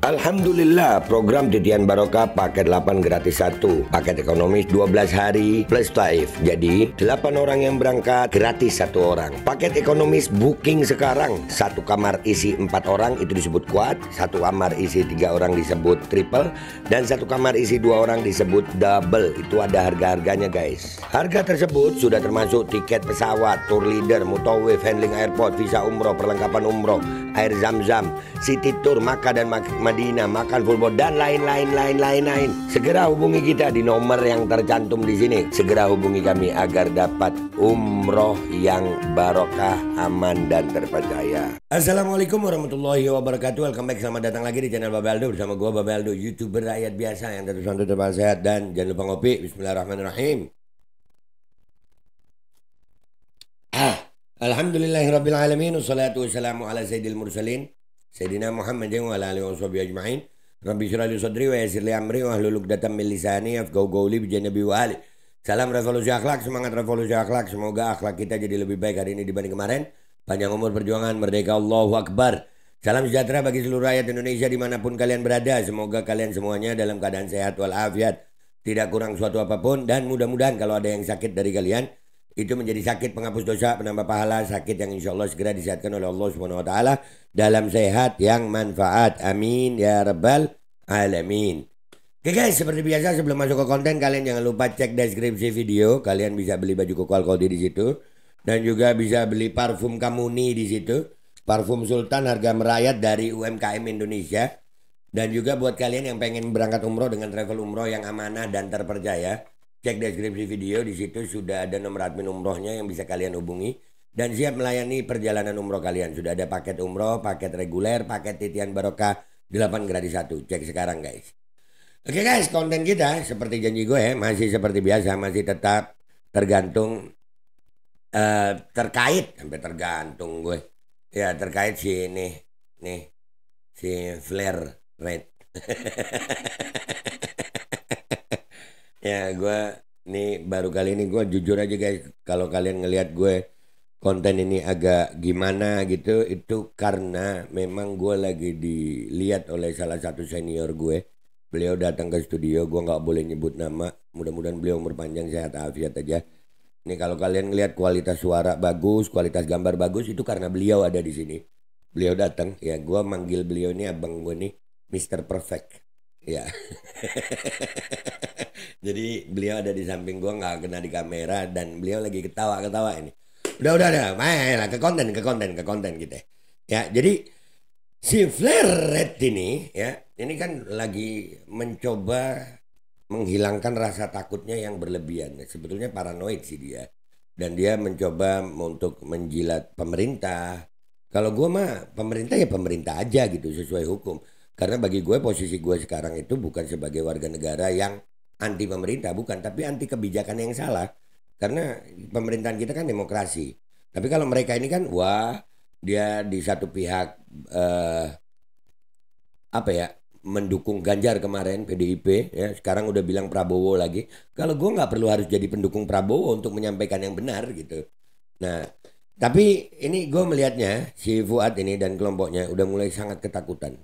Alhamdulillah, program Titian Barokah paket 8 gratis 1, paket ekonomis 12 hari plus taif. Jadi 8 orang yang berangkat gratis 1 orang. Paket ekonomis booking sekarang, 1 kamar isi 4 orang itu disebut quad, 1 kamar isi 3 orang disebut triple, dan 1 kamar isi 2 orang disebut double. Itu ada harga-harganya guys. Harga tersebut sudah termasuk tiket pesawat, tour leader, mutawif, handling airport, visa umroh, perlengkapan umroh, air zam-zam, city tour, Makkah dan Madinah, makan full board, dan lain-lain. Segera hubungi kita di nomor yang tercantum di sini. Segera hubungi kami agar dapat umroh yang barokah, aman dan terpercaya. Assalamualaikum warahmatullahi wabarakatuh. Welcome back, selamat datang lagi di channel Babe Aldo bersama gua Babe Aldo, YouTuber rakyat biasa yang tetap santai, tetap sehat, dan jangan lupa ngopi. Bismillahirrahmanirrahim. Alhamdulillahirabbil alamin, wassalatu wassalamu ala sayyidil mursalin Sayyidina Muhammad wa ala alihi washabihi ajma'in. Rabbi shrah li sadri wa yassir li amri wa hlul 'uqdatam min lisani yafqahu qawli bi janabi wa ali. Salam revolusi akhlak, semangat revolusi akhlak. Semoga akhlak kita jadi lebih baik hari ini dibanding kemarin. Panjang umur perjuangan, merdeka, Allahu Akbar. Salam sejahtera bagi seluruh rakyat Indonesia dimanapun kalian berada. Semoga kalian semuanya dalam keadaan sehat walafiat, tidak kurang suatu apapun, dan mudah-mudahan kalau ada yang sakit dari kalian itu menjadi sakit penghapus dosa, penambah pahala, sakit yang insya Allah segera disehatkan oleh Allah Subhanahu Wa Taala dalam sehat yang manfaat. Amin ya rabbal alamin. Oke guys, seperti biasa sebelum masuk ke konten, kalian jangan lupa cek deskripsi video. Kalian bisa beli baju Koko Alkodi di situ, dan juga bisa beli parfum Kamuni di situ. Parfum Sultan harga merayat dari UMKM Indonesia. Dan juga buat kalian yang pengen berangkat umroh dengan travel umroh yang amanah dan terpercaya, cek deskripsi video, di situ sudah ada nomor admin umrohnya yang bisa kalian hubungi dan siap melayani perjalanan umroh kalian. Sudah ada paket umroh, paket reguler, paket Titian Barokah 8 gratis 1. Cek sekarang guys. Oke guys, konten kita seperti janji gue masih seperti biasa, masih tetap tergantung terkait sampai tergantung gue. Ya, terkait si nih si flare rate. Ya, gue nih baru kali ini gue jujur aja guys, kalau kalian ngelihat gue konten ini agak gimana gitu, itu karena memang gue lagi dilihat oleh salah satu senior gue. Beliau datang ke studio, gue nggak boleh nyebut nama, mudah-mudahan beliau umur panjang, sehat afiat aja. Ini kalau kalian ngelihat kualitas suara bagus, kualitas gambar bagus, itu karena beliau ada di sini. Beliau datang, ya gue manggil beliau ini abang gue nih, Mr. Perfect. Ya. Jadi beliau ada di samping gua, nggak kena di kamera, dan beliau lagi ketawa ini. Udah, main lah ke konten kita. Ya, jadi si flare red ini ya, ini kan lagi mencoba menghilangkan rasa takutnya yang berlebihan. Sebetulnya paranoid sih dia. Dan dia mencoba untuk menjilat pemerintah. Kalau gua mah pemerintah ya pemerintah aja gitu, sesuai hukum. Karena bagi gue posisi gue sekarang itu bukan sebagai warga negara yang anti pemerintah, bukan, tapi anti kebijakan yang salah. Karena pemerintahan kita kan demokrasi. Tapi kalau mereka ini kan, wah, dia di satu pihak mendukung Ganjar kemarin, PDIP, ya sekarang udah bilang Prabowo lagi. Kalau gue nggak perlu harus jadi pendukung Prabowo untuk menyampaikan yang benar gitu. Nah, tapi ini gue melihatnya si Fuad ini dan kelompoknya udah mulai sangat ketakutan.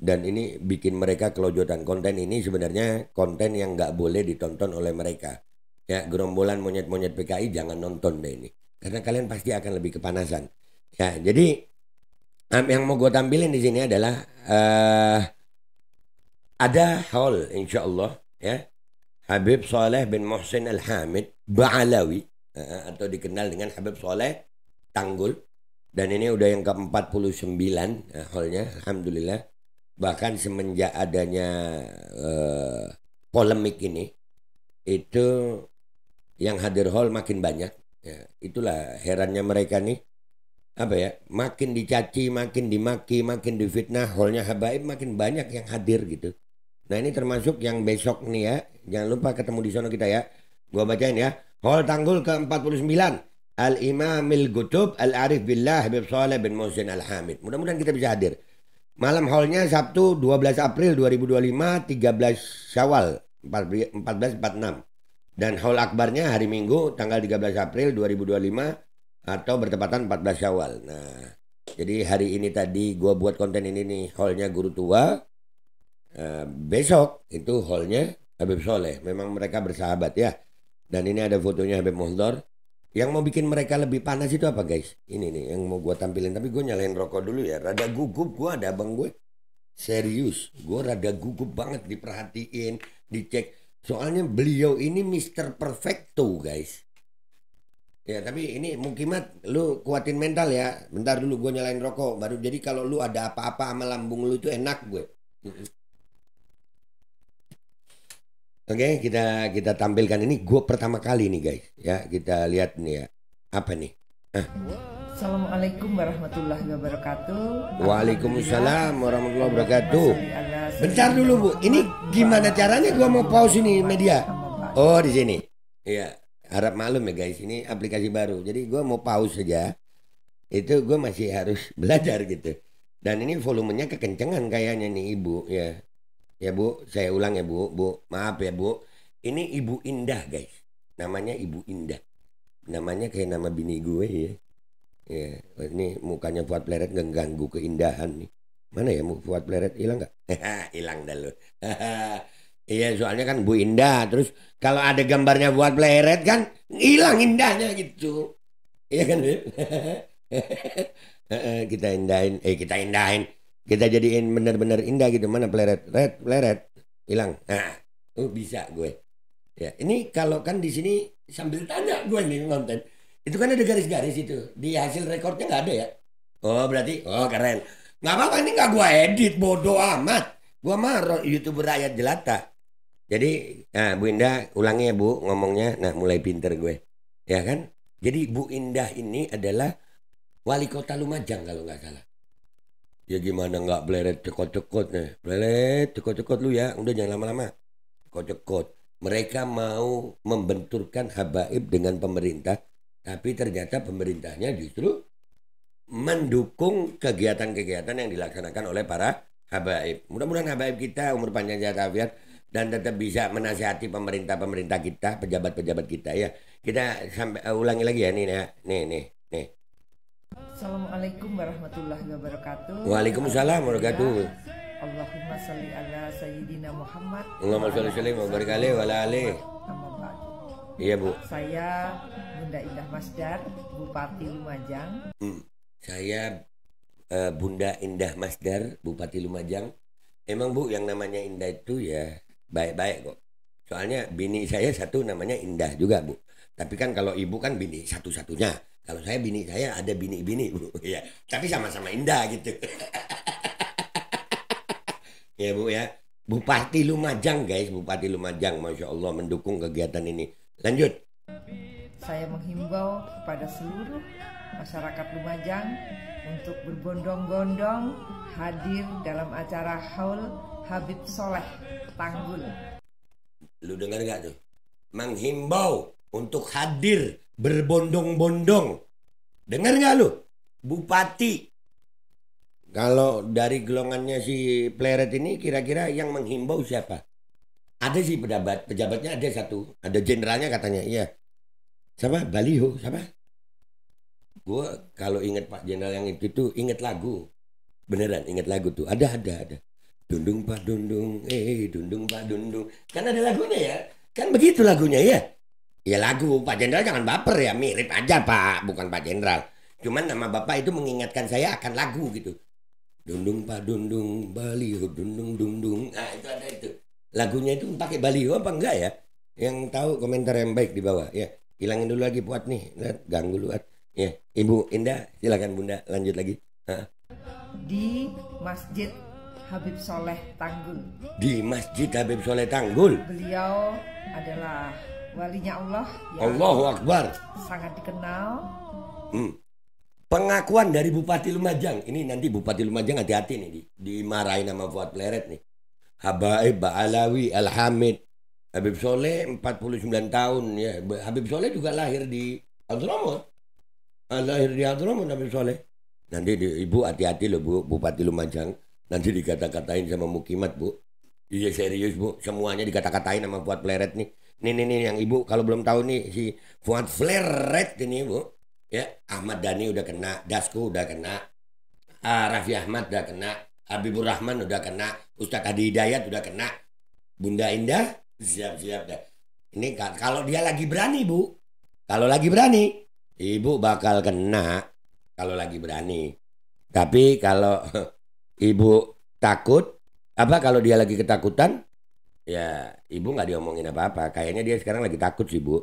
Dan ini bikin mereka kelojotan. Konten ini sebenarnya konten yang nggak boleh ditonton oleh mereka. Ya, gerombolan monyet-monyet PKI jangan nonton deh ini. Karena kalian pasti akan lebih kepanasan. Ya, jadi yang mau gue tampilin di sini adalah ada haul insya Allah ya, Habib Saleh bin Muhsin Al-Hamid Ba'alawi, atau dikenal dengan Habib Saleh Tanggul. Dan ini udah yang ke-49 haulnya, alhamdulillah. Bahkan semenjak adanya polemik ini, itu yang hadir hall makin banyak. Ya, itulah herannya mereka nih. Apa ya, makin dicaci, makin dimaki, makin difitnah, hallnya habaib makin banyak yang hadir gitu. Nah ini termasuk yang besok nih ya. Jangan lupa ketemu di sana kita ya. Gua bacain ya. Hall Tanggul ke-49. Al-Imamil Gutub Al-Arif Billah Habib Saleh bin Muhsin Al-Hamid. Mudah-mudahan kita bisa hadir. Malam haulnya Sabtu 12 April 2025, 13 Syawal 1446. Dan haul akbarnya hari Minggu tanggal 13 April 2025 atau bertepatan 14 Syawal. Nah, jadi hari ini tadi gua buat konten ini nih, haulnya Guru Tua. Besok itu hallnya Habib Soleh. Memang mereka bersahabat ya. Dan ini ada fotonya Habib Mohdor. Yang mau bikin mereka lebih panas itu apa guys? Ini nih yang mau gue tampilin. Tapi gue nyalain rokok dulu ya. Rada gugup gue, ada abang gue. Serius, gue rada gugup banget diperhatiin, dicek. Soalnya beliau ini Mr. Perfecto guys. Ya tapi ini Mukimat, lu kuatin mental ya. Bentar dulu gue nyalain rokok. Baru jadi kalau lu ada apa-apa sama lambung lu itu enak gue. Oke, kita tampilkan ini gue pertama kali nih guys. Ya, kita lihat nih ya. Apa nih? Assalamualaikum warahmatullahi wabarakatuh. Waalaikumsalam warahmatullahi wabarakatuh. Bentar dulu Bu, ini gimana caranya gue mau pause ini media? Oh di sini. Iya, harap maklum ya guys, ini aplikasi baru. Jadi gue mau pause saja. Itu gue masih harus belajar gitu. Dan ini volumenya kekencengan kayaknya nih Ibu ya. Ya Bu, saya ulang ya Bu. Maaf ya Bu. Ini Ibu Indah guys. Namanya Ibu Indah. Namanya kayak nama bini gue ya. Ya, ini mukanya Fuad Pleret nggak ganggu keindahan nih. Mana ya Fuad Pleret hilang nggak? Hilang dah lo. Iya soalnya kan Bu Indah. Terus kalau ada gambarnya Fuad Pleret kan hilang indahnya gitu. Iya kan? Kita indahin. Kita jadiin benar-benar indah gitu. Mana Pleret hilang. Nah, bisa gue. Ya, ini kalau kan di sini sambil tanya gue nih nonton. Itu kan ada garis-garis itu. Di hasil rekornya nggak ada ya? Oh berarti, keren. Nggak apa-apa ini nggak gue edit, bodoh amat. Gue mah YouTuber rakyat jelata. Jadi, nah Bu Indah ulangi ya Bu ngomongnya. Nah mulai pinter gue. Ya kan? Jadi Bu Indah ini adalah wali kota Lumajang kalau nggak salah. Ya gimana nggak Pleret cekot-cekot nih. Pleret cekot-cekot lu ya. Udah jangan lama-lama. Cekot-cekot. Mereka mau membenturkan habaib dengan pemerintah. Tapi ternyata pemerintahnya justru mendukung kegiatan-kegiatan yang dilaksanakan oleh para habaib. Mudah-mudahan habaib kita umur panjang sehat afiat dan tetap bisa menasihati pemerintah-pemerintah kita, pejabat-pejabat kita ya. Kita sampai ulangi lagi ya nih. Assalamualaikum warahmatullahi wabarakatuh. Waalaikumsalam warahmatullahi wabarakatuh. Allahumma salli ala sayyidina Muhammad. Allahumma salli wa barik alaihi wa ala alihi. Iya Bu. Saya Bunda Indah Masdar, Bupati Lumajang. Saya Bunda Indah Masdar, Bupati Lumajang. Emang Bu yang namanya Indah itu ya baik-baik kok. Soalnya bini saya satu namanya Indah juga Bu. Tapi kan kalau ibu kan bini satu-satunya. Kalau saya bini saya ada bini-bini Bu. Ya, tapi sama-sama Indah gitu. Ya Bu ya. Bupati Lumajang guys, Bupati Lumajang, Masya Allah mendukung kegiatan ini. Lanjut. Saya menghimbau kepada seluruh masyarakat Lumajang untuk berbondong-bondong hadir dalam acara Haul Habib Soleh Tanggul. Lu dengar gak tuh? Menghimbau untuk hadir berbondong-bondong. Dengar gak lu? Bupati. Kalau dari golongannya si Pleret ini kira-kira yang menghimbau siapa? Ada sih pejabatnya ada satu. Ada jenderalnya katanya, iya. Siapa? Baliho, siapa? Gue kalau inget Pak Jenderal yang itu tuh inget lagu. Beneran inget lagu tuh. Ada. Dundung Pak Dundung, Dundung Pak Dundung. Kan ada lagunya ya. Kan begitu lagunya ya. Ya lagu Pak Jenderal jangan baper ya. Mirip aja Pak, bukan Pak Jenderal. Cuman nama Bapak itu mengingatkan saya akan lagu gitu. Dundung Pak Dundung, Baliho Dundung Dundung. Nah itu ada itu. Lagunya itu pakai baliho apa enggak ya? Yang tahu komentar yang baik di bawah ya. Hilangin dulu lagi Fuad nih. Lihat ganggu lu. Ya, Ibu Indah silakan Bunda lanjut lagi. Di Masjid Habib Soleh Tanggul. Di Masjid Habib Soleh Tanggul. Beliau adalah walinya Allah yang Allahu Akbar. sangat dikenal. Pengakuan dari Bupati Lumajang. Ini nanti Bupati Lumajang hati-hati nih dimarahin sama Fuad Pleret nih. Habaib Ba'alawi Al-Hamid Habib Soleh 49 tahun ya. Habib Soleh juga lahir di Hadramut. Lahir di Hadramut Habib Soleh. Nanti Ibu hati-hati loh Bu, Bupati Lumajang. Nanti dikata-katain sama Mukimat Bu. Iya serius Bu, semuanya dikata-katain sama Fuad Pleret nih. Nih yang Ibu kalau belum tahu nih si Fuad Pleret ini Bu. Ya, Ahmad Dhani udah kena, Dasko udah kena, Raffi Ahmad udah kena. Habibur Rahman udah kena, Ustadz Adi Hidayat udah kena, Bunda Indah siap-siap dah. Ini kalau dia lagi berani Bu, kalau lagi berani Ibu bakal kena kalau lagi berani. Tapi kalau Ibu takut, kalau dia lagi ketakutan, ya Ibu nggak diomongin apa-apa. Kayaknya dia sekarang lagi takut sih Bu.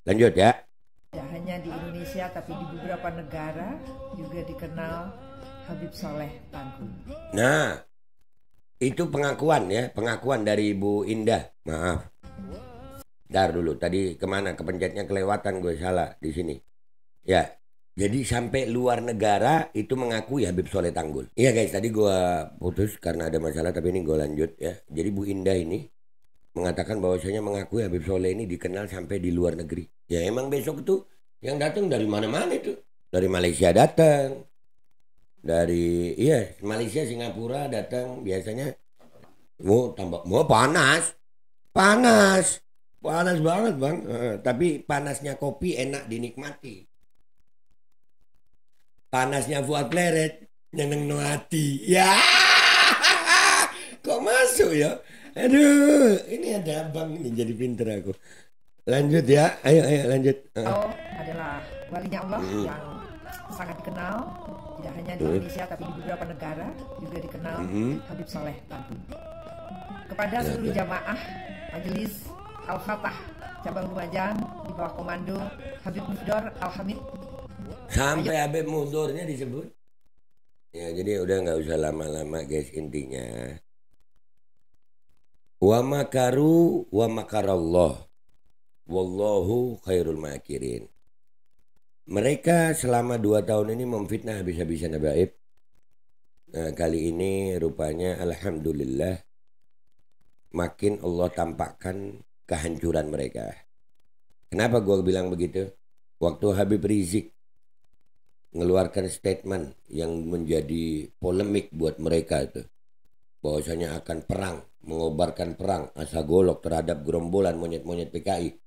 Lanjut ya. Tidak hanya di Indonesia tapi di beberapa negara juga dikenal Habib Soleh Tangguh. Nah, itu pengakuan ya, pengakuan dari Ibu Indah. Maaf. Ntar dulu, tadi kemana? Kepencetnya kelewatan, gue salah di sini. Ya, jadi sampai luar negara itu mengakui Habib Soleh Tangguh. Iya guys, tadi gue putus karena ada masalah, tapi ini gue lanjut ya. Jadi Bu Indah ini mengatakan bahwasanya mengakui Habib Soleh ini dikenal sampai di luar negeri. Ya emang besok tuh yang datang dari mana-mana itu. Dari Malaysia datang. Dari Malaysia, Singapura datang biasanya. Mau panas banget Bang. Tapi panasnya kopi enak dinikmati. Panasnya Fuad Pleret nyeneng no hati. Ya, kok masuk ya? Aduh, ini ada abang ini jadi pinter aku. Lanjut ya, ayo lanjut. Adalah walinya Allah yang sangat dikenal tidak hanya di Indonesia tapi di beberapa negara juga dikenal Habib Soleh Tangguh. Kepada seluruh jamaah Majelis Al-Fatah cabang Lumajang di bawah komando Habib Mufdor Al-Hamid. Sampai Habib Mufdornya disebut. Ya jadi udah nggak usah lama-lama guys, intinya. Wa makaru wa makarallah. Wallahu khairul makirin. Mereka selama 2 tahun ini memfitnah habis-habisan Habaib. Nah, kali ini rupanya alhamdulillah makin Allah tampakkan kehancuran mereka. Kenapa gue bilang begitu? Waktu Habib Rizik mengeluarkan statement yang menjadi polemik buat mereka itu, bahwasanya akan perang, mengobarkan perang asagolok terhadap gerombolan monyet-monyet PKI,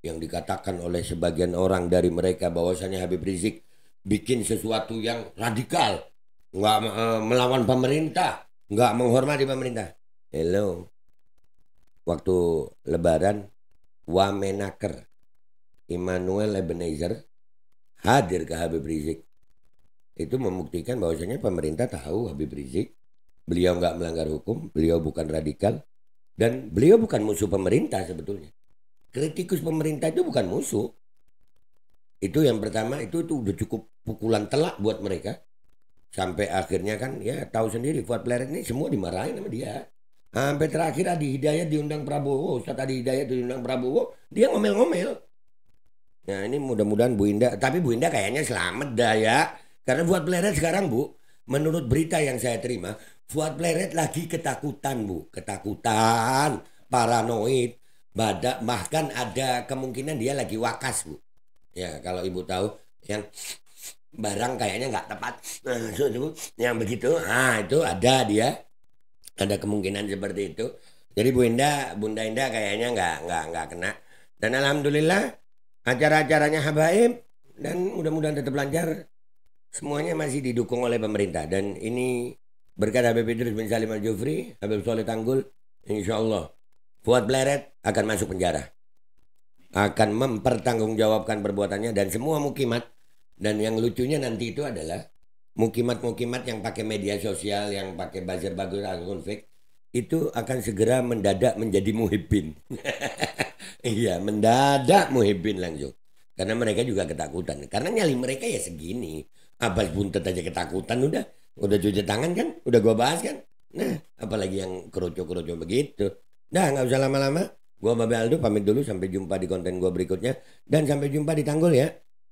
yang dikatakan oleh sebagian orang dari mereka bahwasanya Habib Rizik bikin sesuatu yang radikal, nggak melawan pemerintah, nggak menghormati pemerintah. Hello, waktu Lebaran Wamenaker Immanuel Ebenezer hadir ke Habib Rizik, itu membuktikan bahwasanya pemerintah tahu Habib Rizik, beliau nggak melanggar hukum, beliau bukan radikal, dan beliau bukan musuh pemerintah sebetulnya. Kritikus pemerintah itu bukan musuh. Itu yang pertama, itu udah cukup pukulan telak buat mereka. Sampai akhirnya kan ya tahu sendiri Fuad Pleret ini semua dimarahin sama dia. Sampai terakhir Adi Hidayat diundang Prabowo, Ustadz Adi Hidayat diundang Prabowo, dia ngomel-ngomel. Nah ini mudah-mudahan Bu Indah, tapi Bu Indah kayaknya selamat dah ya. Karena Fuad Pleret sekarang Bu, menurut berita yang saya terima, Fuad Pleret lagi ketakutan Bu, ketakutan, paranoid. Bahkan ada kemungkinan dia lagi wakas Bu. Ya kalau Ibu tahu yang barang kayaknya nggak tepat, yang begitu, itu ada dia, ada kemungkinan seperti itu. Jadi Bunda Indah kayaknya nggak kena. Dan alhamdulillah acara-acaranya Habaib dan mudah-mudahan tetap lancar. Semuanya masih didukung oleh pemerintah. Dan ini berkat Habib Idrus bin Salim Al-Jufri, Habib Soleh Tangguh, insya Allah Fuad Pleret akan masuk penjara, akan mempertanggungjawabkan perbuatannya dan semua mukimat. Dan yang lucunya nanti itu adalah mukimat-mukimat yang pakai media sosial, yang pakai buzzer bagus akun fake, itu akan segera mendadak menjadi muhibbin. Iya, mendadak muhibbin langsung. Karena mereka juga ketakutan. Karena nyali mereka ya segini. Abbas Buntet aja ketakutan udah cuci tangan kan, udah gua bahas kan. Nah, apalagi yang kerucu-kerucu begitu. Nah, nggak usah lama-lama. Gua Babe Aldo pamit dulu, sampai jumpa di konten gua berikutnya dan sampai jumpa di Tanggul ya.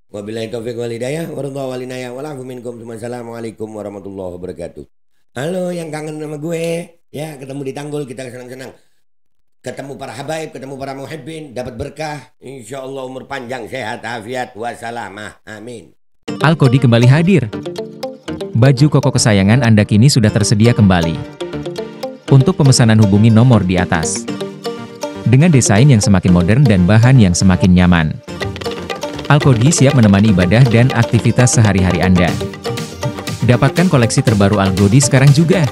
Wabillahi taufiq wal hidayah, warahmatullahi wabarakatuh. Wassalamualaikum warahmatullahi wabarakatuh. Halo yang kangen sama gue, ya ketemu di Tanggul, kita senang-senang. Ketemu para habaib, ketemu para muhibbin, dapat berkah. Insya Allah umur panjang, sehat, afiat, wassalamah. Amin. Al-Kodi kembali hadir. Baju koko kesayangan Anda kini sudah tersedia kembali. Untuk pemesanan hubungi nomor di atas. Dengan desain yang semakin modern dan bahan yang semakin nyaman. Al-Kodi siap menemani ibadah dan aktivitas sehari-hari Anda. Dapatkan koleksi terbaru Al-Kodi sekarang juga.